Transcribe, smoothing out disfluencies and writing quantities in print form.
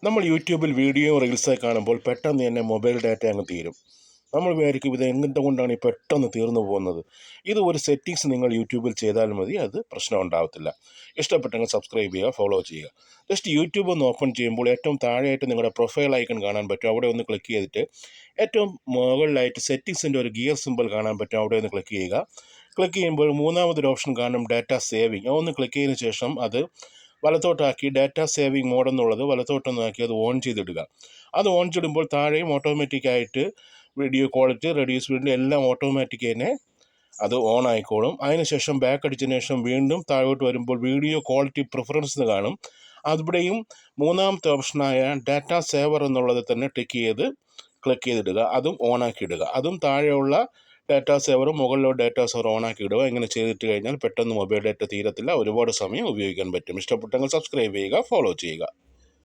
നമ്മൾ യൂട്യൂബിൽ വീഡിയോ റീൽസായി കാണുമ്പോൾ പെട്ടെന്ന് തന്നെ മൊബൈൽ ഡാറ്റ അങ്ങ് തീരും. നമ്മൾ വിചാരിക്കും ഇത് എന്തുകൊണ്ടാണ് ഈ പെട്ടെന്ന് തീർന്നു പോകുന്നത്. ഇത് ഒരു സെറ്റിങ്സ് നിങ്ങൾ യൂട്യൂബിൽ ചെയ്താൽ മതി, അത് പ്രശ്നം ഉണ്ടാകത്തില്ല. ഇഷ്ടപ്പെട്ടെങ്കിൽ സബ്സ്ക്രൈബ് ചെയ്യുക, ഫോളോ ചെയ്യുക. ജസ്റ്റ് യൂട്യൂബ് ഒന്ന് ഓപ്പൺ ചെയ്യുമ്പോൾ ഏറ്റവും താഴെയായിട്ട് നിങ്ങളുടെ പ്രൊഫൈൽ ഐക്കൺ കാണാൻ പറ്റും. അവിടെ ഒന്ന് ക്ലിക്ക് ചെയ്തിട്ട് ഏറ്റവും മുകളിലായിട്ട് സെറ്റിങ്സിൻ്റെ ഒരു ഗിയർ സിമ്പിൾ കാണാൻ പറ്റും. അവിടെ ഒന്ന് ക്ലിക്ക് ചെയ്യുക. ക്ലിക്ക് ചെയ്യുമ്പോൾ മൂന്നാമതൊരു ഓപ്ഷൻ കാണും, ഡാറ്റ സേവിങ്. ഒന്ന് ക്ലിക്ക് ചെയ്തതിന് ശേഷം അത് വലത്തോട്ടാക്കി ഡാറ്റ സേവിങ് മോഡ് എന്നുള്ളത് വലത്തോട്ടൊന്നാക്കി അത് ഓൺ ചെയ്തിടുക. അത് ഓൺ ചെയ്തിടുമ്പോൾ താഴെയും ഓട്ടോമാറ്റിക്കായിട്ട് വീഡിയോ ക്വാളിറ്റി, റെഡ്യൂസ് സ്പീഡ് എല്ലാം ഓട്ടോമാറ്റിക് തന്നെ അത് ഓൺ ആയിക്കോളും. അതിനുശേഷം ബാക്ക് അടിച്ചതിന് ശേഷം വീണ്ടും താഴോട്ട് വരുമ്പോൾ വീഡിയോ ക്വാളിറ്റി പ്രിഫറൻസ് എന്ന് കാണും. അവിടെയും മൂന്നാമത്തെ ഓപ്ഷനായ ഡാറ്റ സേവർ എന്നുള്ളത് തന്നെ ക്ലിക്ക് ചെയ്തിടുക. അതും ഓണാക്കി ഇടുക. അതും താഴെയുള്ള ഡാറ്റാ സേവറും മുകളിലുള്ള ഡാറ്റാ സേവർ ഓണാക്കി ഇടുക. ഇങ്ങനെ ചെയ്തിട്ട് കഴിഞ്ഞാൽ പെട്ടെന്ന് മൊബൈൽ ഡാറ്റ തീരത്തില്ല, ഒരുപാട് സമയം ഉപയോഗിക്കാൻ പറ്റും. ഇഷ്ടപ്പെട്ടെങ്കിൽ സബ്സ്ക്രൈബ് ചെയ്യുക, ഫോളോ ചെയ്യുക.